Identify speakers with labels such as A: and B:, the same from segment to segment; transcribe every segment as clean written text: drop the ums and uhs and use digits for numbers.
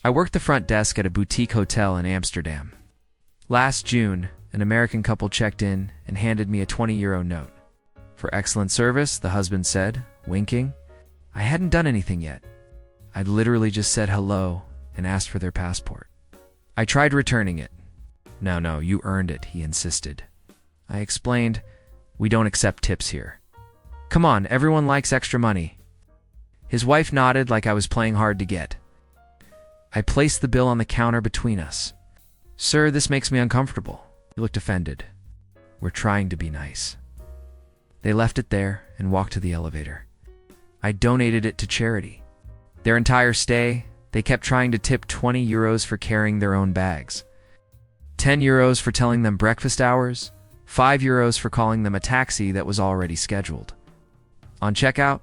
A: I worked the front desk at a boutique hotel in Amsterdam. Last June, an American couple checked in and handed me a €20 note. For excellent service, the husband said, winking. I hadn't done anything yet. I'd literally just said hello and asked for their passport. I tried returning it. No, you earned it, he insisted. I explained, we don't accept tips here. Come on, everyone likes extra money. His wife nodded like I was playing hard to get. I placed the bill on the counter between us. Sir, this makes me uncomfortable. He looked offended. We're trying to be nice. They left it there and walked to the elevator. I donated it to charity. Their entire stay, they kept trying to tip €20 for carrying their own bags, €10 for telling them breakfast hours, €5 for calling them a taxi that was already scheduled. On checkout,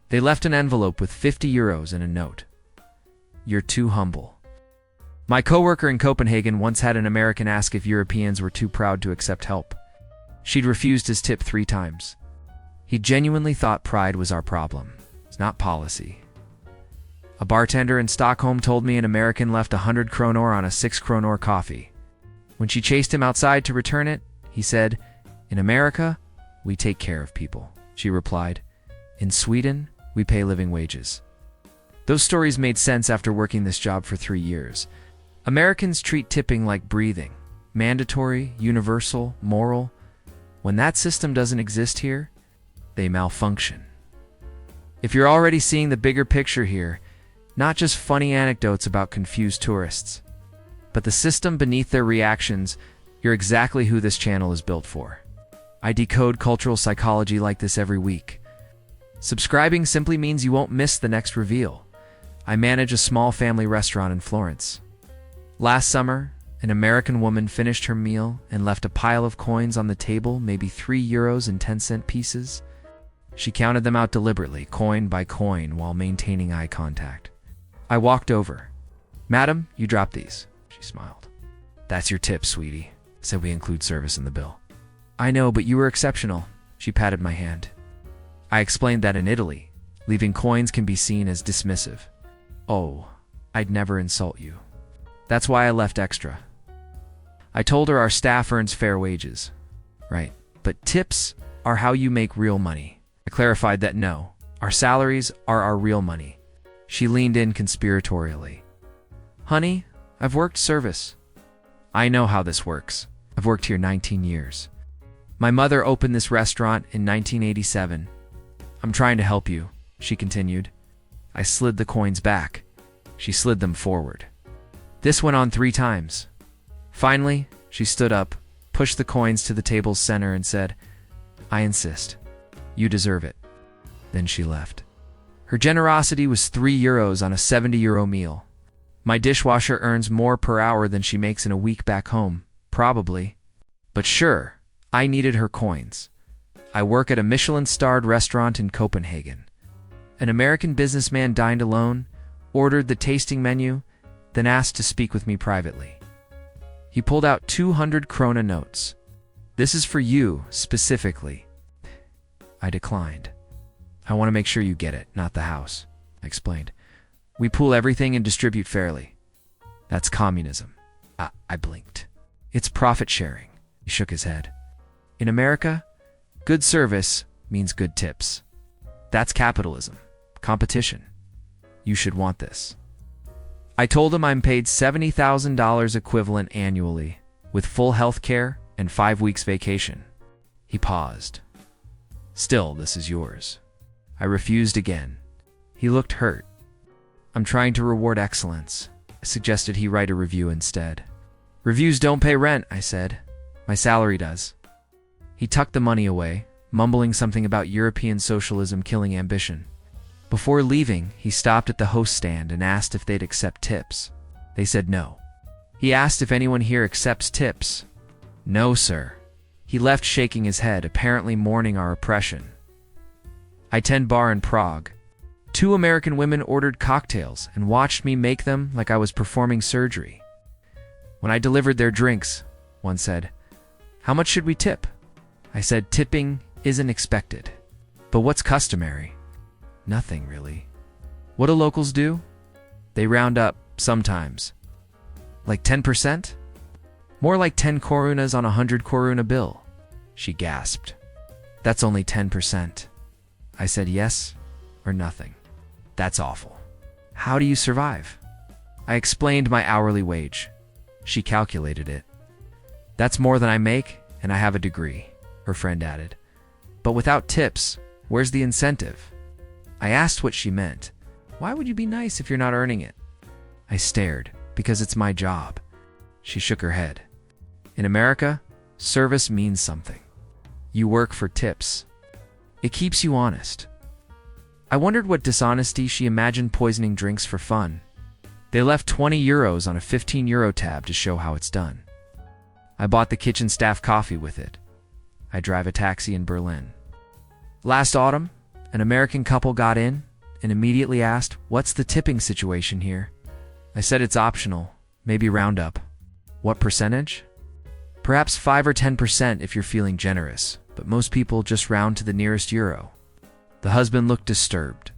A: they left an envelope with €50 and a note. You're too humble. My coworker in Copenhagen once had an American ask if Europeans were too proud to accept help. She'd refused his tip 3 times. He genuinely thought pride was our problem. It's not policy. A bartender in Stockholm told me an American left 100 kronor on a 6 kronor coffee. When she chased him outside to return it, he said, "In America, we take care of people." She replied, "In Sweden, we pay living wages." Those stories made sense after working this job for 3 years. Americans treat tipping like breathing, mandatory, universal, moral. When that system doesn't exist here, they malfunction. If you're already seeing the bigger picture here, not just funny anecdotes about confused tourists, but the system beneath their reactions, you're exactly who this channel is built for. I decode cultural psychology like this every week. Subscribing simply means you won't miss the next reveal. I manage a small family restaurant in Florence. Last summer, an American woman finished her meal and left a pile of coins on the table, maybe €3.10 pieces. She counted them out deliberately, coin by coin, while maintaining eye contact. I walked over. "Madam, you dropped these." She smiled. "That's your tip, sweetie," said we include service in the bill. "I know, but you were exceptional." She patted my hand. I explained that in Italy, leaving coins can be seen as dismissive. "Oh, I'd never insult you. That's why I left extra." I told her our staff earns fair wages. Right, but tips are how you make real money. I clarified that no, our salaries are our real money. She leaned in conspiratorially. "Honey, I've worked service. I know how this works. I've worked here 19 years. My mother opened this restaurant in 1987. I'm trying to help you," she continued. I slid the coins back. She slid them forward. This went on 3 times. Finally, she stood up, pushed the coins to the table's center and said, "I insist. You deserve it." Then she left. Her generosity was €3 on a €70 meal. My dishwasher earns more per hour than she makes in a week back home, probably. But sure, I needed her coins. I work at a Michelin-starred restaurant in Copenhagen. An American businessman dined alone, ordered the tasting menu, then asked to speak with me privately. He pulled out 200 krona notes. "This is for you, specifically." I declined. "I want to make sure you get it, not the house," I explained. "We pool everything and distribute fairly." "That's communism." I blinked. "It's profit sharing." He shook his head. "In America, good service means good tips. That's capitalism. Competition. You should want this." I told him I'm paid $70,000 equivalent annually, with full health care and 5 weeks vacation. He paused. "Still, this is yours." I refused again. He looked hurt. "I'm trying to reward excellence." I suggested he write a review instead. "Reviews don't pay rent," I said. "My salary does." He tucked the money away, mumbling something about European socialism killing ambition. Before leaving, he stopped at the host stand and asked if they'd accept tips. They said no. He asked if anyone here accepts tips. "No, sir." He left shaking his head, apparently mourning our oppression. I tend bar in Prague. 2 American women ordered cocktails and watched me make them like I was performing surgery. When I delivered their drinks, one said, "How much should we tip?" I said tipping isn't expected. "But what's customary?" "Nothing, really." "What do locals do?" "They round up Sometimes. Like 10%? More like 10 korunas on a 100 koruna bill. She gasped. That's only 10%. I said yes or nothing. That's awful. How do you survive? I explained my hourly wage. She calculated it. That's more than I make, and I have a degree, her friend added. But without tips, where's the incentive? I asked what she meant. Why would you be nice if you're not earning it? I stared, because it's my job. She shook her head. In America, service means something. You work for tips. It keeps you honest. I wondered what dishonesty she imagined poisoning drinks for fun. They left 20 euros on a 15 euro tab to show how it's done. I bought the kitchen staff coffee with it. I drive a taxi in Berlin. Last autumn, an American couple got in and immediately asked, "What's the tipping situation here?" I said it's optional, maybe round up. What percentage? Perhaps 5 or 10% if you're feeling generous, but most people just round to the nearest euro. The husband looked disturbed.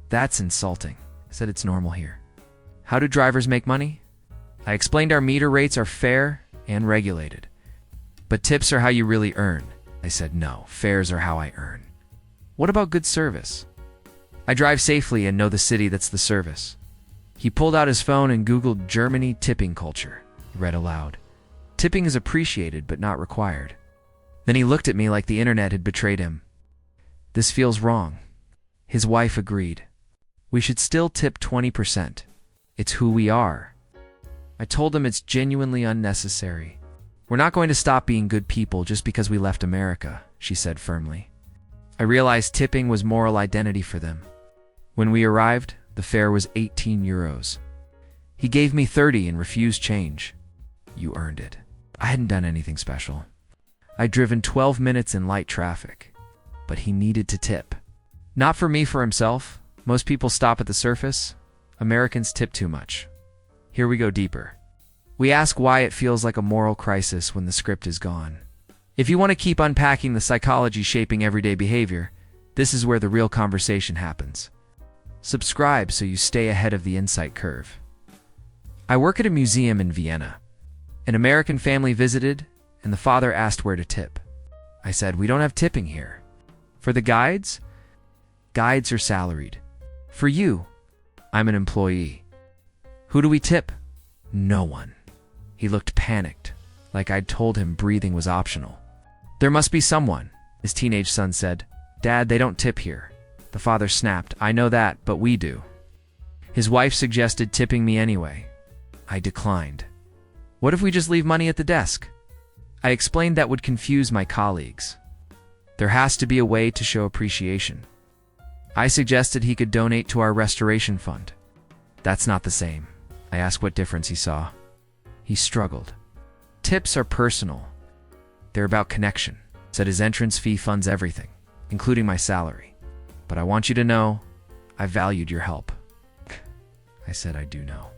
A: That's insulting. I said it's normal here. How do drivers make money? I explained our meter rates are fair and regulated. But tips are how you really earn. I said no, fares are how I earn. What about good service? I drive safely and know the city that's the service. He pulled out his phone and Googled Germany tipping culture. He read aloud. Tipping is appreciated but not required. Then he looked at me like the internet had betrayed him. This feels wrong. His wife agreed. We should still tip 20%. It's who we are. I told him it's genuinely unnecessary. We're not going to stop being good people just because we left America, she said firmly. I realized tipping was moral identity for them. When we arrived, the fare was 18 euros. He gave me 30 and refused change. You earned it. I hadn't done anything special. I'd driven 12 minutes in light traffic. But he needed to tip. Not for me, for himself. Most people stop at the surface. Americans tip too much. Here we go deeper. We ask why it feels like a moral crisis when the script is gone. If you want to keep unpacking the psychology shaping everyday behavior, this is where the real conversation happens. Subscribe so you stay ahead of the insight curve. I work at a museum in Vienna. An American family visited, and the father asked where to tip. I said, we don't have tipping here. For the guides? Guides are salaried. For you, I'm an employee. Who do we tip? No one. He looked panicked, like I'd told him breathing was optional. There must be someone, his teenage son said. Dad, they don't tip here. The father snapped, I know that, but we do. His wife suggested tipping me anyway. I declined. What if we just leave money at the desk? I explained that would confuse my colleagues. There has to be a way to show appreciation. I suggested he could donate to our restoration fund. That's not the same. I asked what difference he saw. He struggled. Tips are personal. They're about connection. Said his entrance fee funds everything, including my salary. But I want you to know, I valued your help. I said I do know.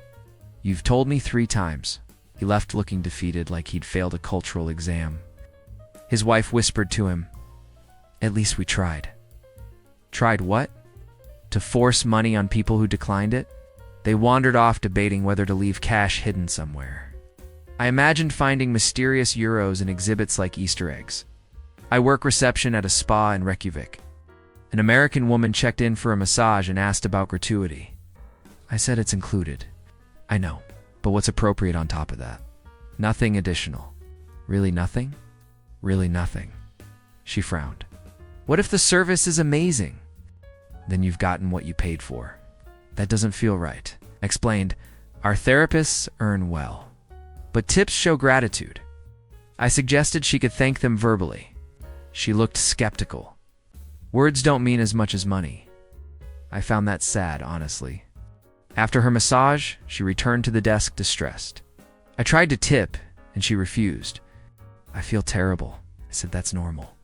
A: You've told me 3 times. He left looking defeated, like he'd failed a cultural exam. His wife whispered to him, at least we tried. Tried what? To force money on people who declined it? They wandered off debating whether to leave cash hidden somewhere. I imagined finding mysterious euros in exhibits like Easter eggs. I work reception at a spa in Reykjavik. An American woman checked in for a massage and asked about gratuity. I said it's included. I know, but what's appropriate on top of that? Nothing additional. Really nothing? Really nothing. She frowned. What if the service is amazing? Then you've gotten what you paid for. That doesn't feel right. I explained, our therapists earn well, but tips show gratitude. I suggested she could thank them verbally. She looked skeptical. Words don't mean as much as money. I found that sad, honestly. After her massage, she returned to the desk distressed. I tried to tip, and she refused. I feel terrible. I said that's normal.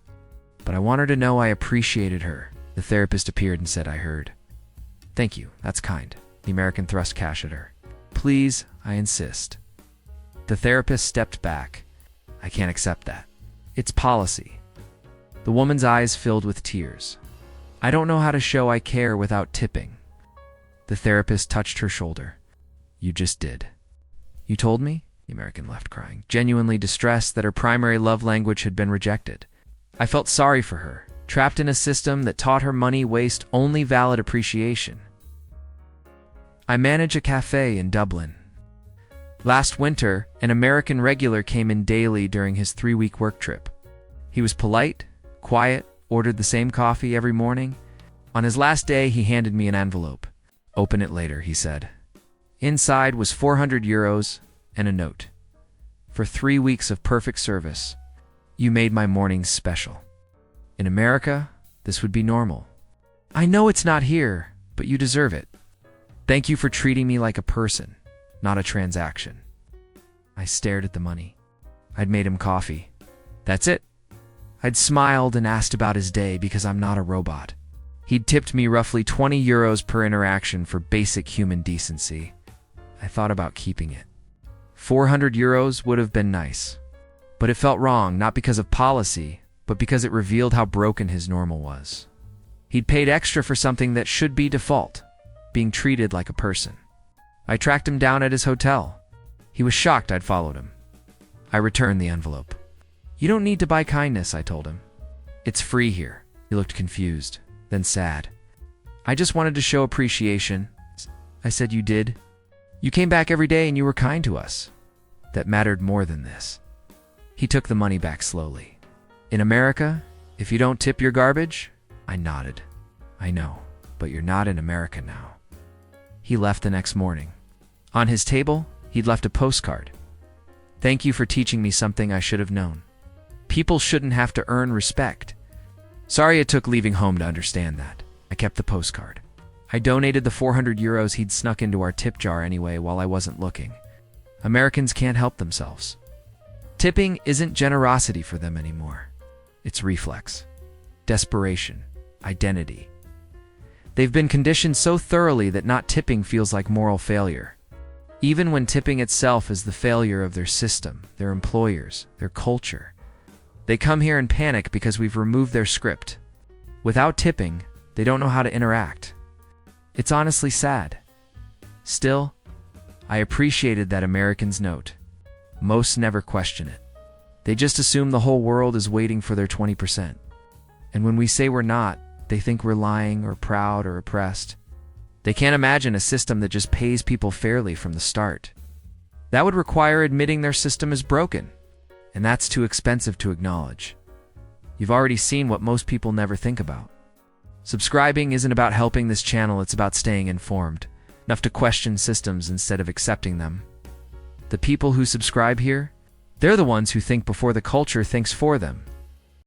A: But I want her to know I appreciated her. The therapist appeared and said, I heard. Thank you, that's kind. The American thrust cash at her. Please, I insist. The therapist stepped back. I can't accept that. It's policy. The woman's eyes filled with tears. I don't know how to show I care without tipping. The therapist touched her shoulder. You just did. You told me? The American left crying, genuinely distressed that her primary love language had been rejected. I felt sorry for her, trapped in a system that taught her money waste only valid appreciation. I manage a cafe in Dublin. Last winter, an American regular came in daily during his 3-week work trip. He was polite, quiet, ordered the same coffee every morning. On his last day, he handed me an envelope. Open it later, he said. Inside was 400 euros and a note. For 3 weeks of perfect service, you made my mornings special. In America, this would be normal. I know it's not here, but you deserve it. Thank you for treating me like a person, not a transaction. I stared at the money. I'd made him coffee. That's it. I'd smiled and asked about his day because I'm not a robot. He'd tipped me roughly 20 euros per interaction for basic human decency. I thought about keeping it. 400 euros would have been nice. But it felt wrong, not because of policy, but because it revealed how broken his normal was. He'd paid extra for something that should be default, being treated like a person. I tracked him down at his hotel. He was shocked I'd followed him. I returned the envelope. You don't need to buy kindness, I told him. It's free here. He looked confused, then sad. I just wanted to show appreciation. I said, you did? You came back every day and you were kind to us. That mattered more than this. He took the money back slowly. In America, if you don't tip your garbage, I nodded. I know, but you're not in America now. He left the next morning. On his table, he'd left a postcard. Thank you for teaching me something I should have known. People shouldn't have to earn respect. Sorry it took leaving home to understand that. I kept the postcard. I donated the 400 euros he'd snuck into our tip jar anyway while I wasn't looking. Americans can't help themselves. Tipping isn't generosity for them anymore. It's reflex, desperation, identity. They've been conditioned so thoroughly that not tipping feels like moral failure. Even when tipping itself is the failure of their system, their employers, their culture. They come here in panic because we've removed their script. Without tipping, they don't know how to interact. It's honestly sad. Still, I appreciated that Americans note. Most never question it. They just assume the whole world is waiting for their 20%. And when we say we're not, they think we're lying or proud or oppressed. They can't imagine a system that just pays people fairly from the start. That would require admitting their system is broken, and that's too expensive to acknowledge. You've already seen what most people never think about. Subscribing isn't about helping this channel, it's about staying informed, enough to question systems instead of accepting them. The people who subscribe here, they're the ones who think before the culture thinks for them.